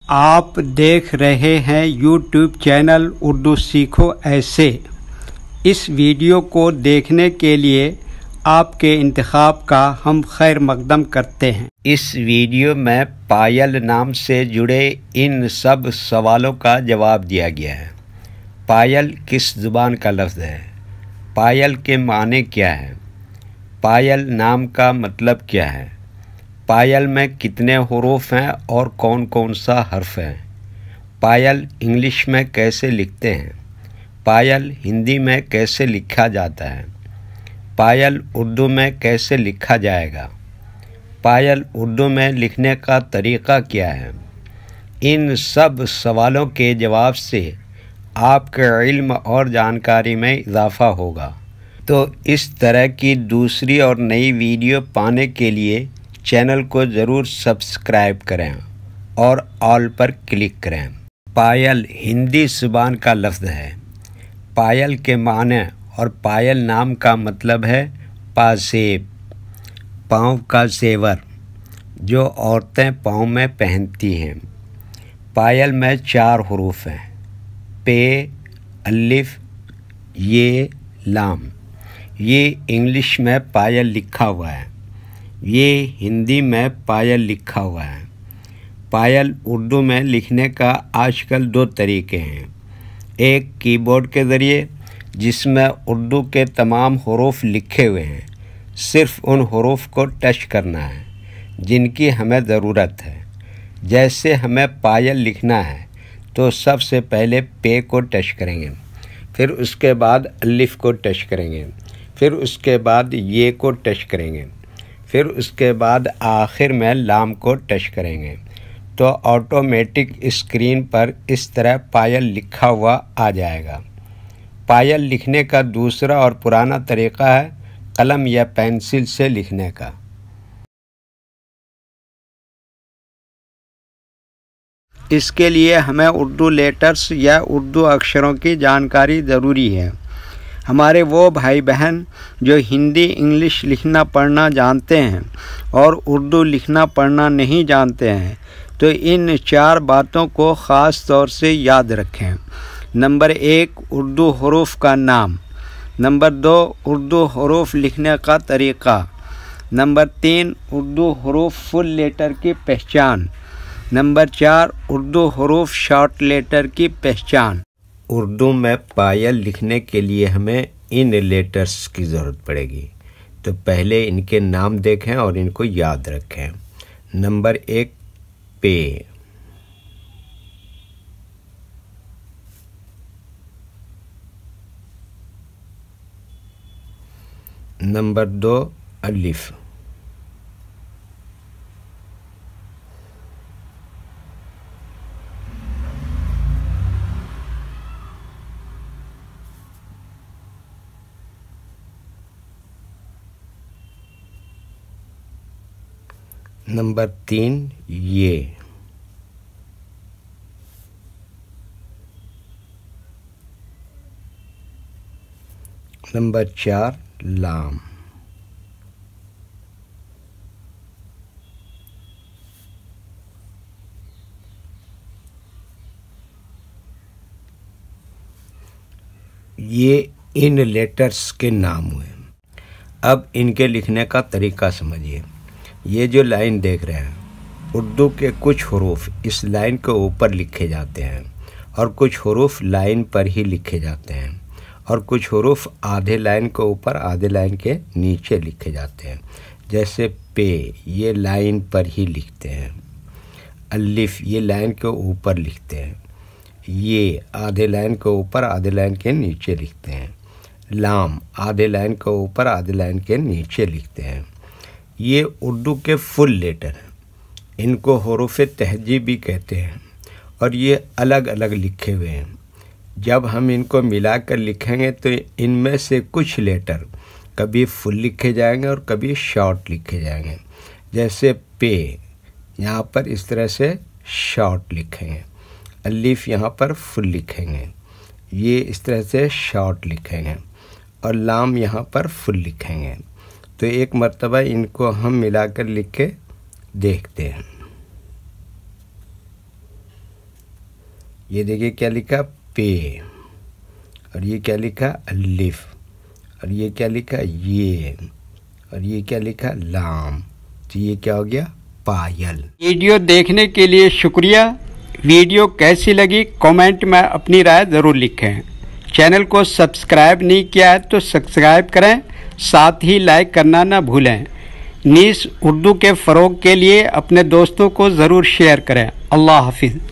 آپ دیکھ رہے ہیں یوٹیوب چینل اردو سیکھو ایسے۔ اس ویڈیو کو دیکھنے کے لیے آپ کے انتخاب کا ہم خیر مقدم کرتے ہیں۔ اس ویڈیو میں پائل نام سے جڑے ان سب سوالوں کا جواب دیا گیا ہے۔ پائل کس زبان کا لفظ ہے؟ پائل کے معنی کیا ہے؟ پائل نام کا مطلب کیا ہے؟ پائل میں کتنے حروف ہیں اور کون کون سا حرف ہے؟ پائل انگلش میں کیسے لکھتے ہیں؟ پائل ہندی میں کیسے لکھا جاتا ہے؟ پائل اردو میں کیسے لکھا جائے گا؟ پائل اردو میں لکھنے کا طریقہ کیا ہے؟ ان سب سوالوں کے جواب سے آپ کے علم اور جانکاری میں اضافہ ہوگا۔ تو اس طرح کی دوسری اور نئی ویڈیو پانے کے لیے چینل کو ضرور سبسکرائب کریں اور آل پر کلک کریں۔ پائل ہندی زبان کا لفظ ہے۔ پائل کے معنی اور پائل نام کا مطلب ہے پازیب، پاؤں کا زیور جو عورتیں پاؤں میں پہنتی ہیں۔ پائل میں 4 حروف ہیں: پے، الف، یہ، لام۔ یہ انگلش میں پائل لکھا ہوا ہے، یہ ہندی میں پائل لکھا ہوا ہے۔ پائل اردو میں لکھنے کا آج کل 2 طریقے ہیں، ایک کی بورڈ کے ذریعے جس میں اردو کے تمام حروف لکھے ہوئے ہیں، صرف ان حروف کو ٹچ کرنا ہے جن کی ہمیں ضرورت ہے۔ جیسے ہمیں پائل لکھنا ہے تو سب سے پہلے پے کو ٹچ کریں گے، پھر اس کے بعد الف کو ٹچ کریں گے، پھر اس کے بعد یہ کو ٹچ کریں گے، پھر اس کے بعد آخر میں لام کو ٹچ کریں گے تو آٹومیٹک اسکرین پر اس طرح پائل لکھا ہوا آ جائے گا۔ پائل لکھنے کا دوسرا اور پرانا طریقہ ہے قلم یا پینسل سے لکھنے کا۔ اس کے لیے ہمیں اردو لیٹرز یا اردو اکشروں کی جانکاری ضروری ہے۔ ہمارے وہ بھائی بہن جو ہندی انگلش لکھنا پڑھنا جانتے ہیں اور اردو لکھنا پڑھنا نہیں جانتے ہیں تو ان 4 باتوں کو خاص طور سے یاد رکھیں۔ نمبر 1، اردو حروف کا نام۔ نمبر 2، اردو حروف لکھنے کا طریقہ۔ نمبر 3، اردو حروف فل لیٹر کی پہچان۔ نمبر 4، اردو حروف شارٹ لیٹر کی پہچان۔ اردو میں پائل لکھنے کے لیے ہمیں ان لیٹرز کی ضرورت پڑے گی، تو پہلے ان کے نام دیکھیں اور ان کو یاد رکھیں۔ نمبر 1، پے۔ نمبر 2، الف۔ نمبر 3، یہ۔ نمبر 4، لام۔ یہ ان لیٹرز کے نام ہوئے۔ اب ان کے لکھنے کا طریقہ سمجھیے۔ یہ جو لائن دیکھ رہے ہیں، اردو کے کچھ حروف اس لائن کے اوپر لکھے جاتے ہیں اور کچھ حروف لائن پر ہی لکھے جاتے ہیں اور کچھ حروف آدھے لائن کے اوپر آدھے لائن کے نیچے لکھے جاتے ہیں۔ جیسے پے، یہ لائن پر ہی لکھتے ہیں۔ الف، یہ لائن کے اوپر لکھتے ہیں۔ یہ آدھے لائن کے اوپر آدھے لائن کے نیچے لکھتے ہیں۔ لام، آدھے لائن کے اوپر آدھے لائن کے نیچے لکھتے ہیں۔ یہ اردو کے فل لیٹر ہیں، ان کو حروف تہجی بھی کہتے ہیں اور یہ الگ الگ لکھے ہوئے ہیں۔ جب ہم ان کو ملا کر لکھیں گے تو ان میں سے کچھ لیٹر کبھی فل لکھے جائیں گے اور کبھی شارٹ لکھے جائیں گے۔ جیسے پے، یہاں پر اس طرح سے شارٹ لکھیں گے، الف یہاں پر فل لکھیں گے، یہ اس طرح سے شارٹ لکھیں گے اور لام یہاں پر فل لکھیں گے۔ تو ایک مرتبہ ان کو ہم ملا کر لکھ کے دیکھتے ہیں۔ یہ دیکھیے کیا لکھا پے، اور یہ کیا لکھا الف، اور یہ کیا لکھا یہ، اور یہ کیا لکھا لام، تو یہ کیا ہو گیا پایل۔ ویڈیو دیکھنے کے لیے شکریہ۔ ویڈیو کیسی لگی کامنٹ میں اپنی رائے ضرور لکھیں۔ چینل کو سبسکرائب نہیں کیا ہے تو سبسکرائب کریں، ساتھ ہی لائک کرنا نہ بھولیں۔ نیز اردو کے فروغ کے لیے اپنے دوستوں کو ضرور شیئر کریں۔ اللہ حافظ۔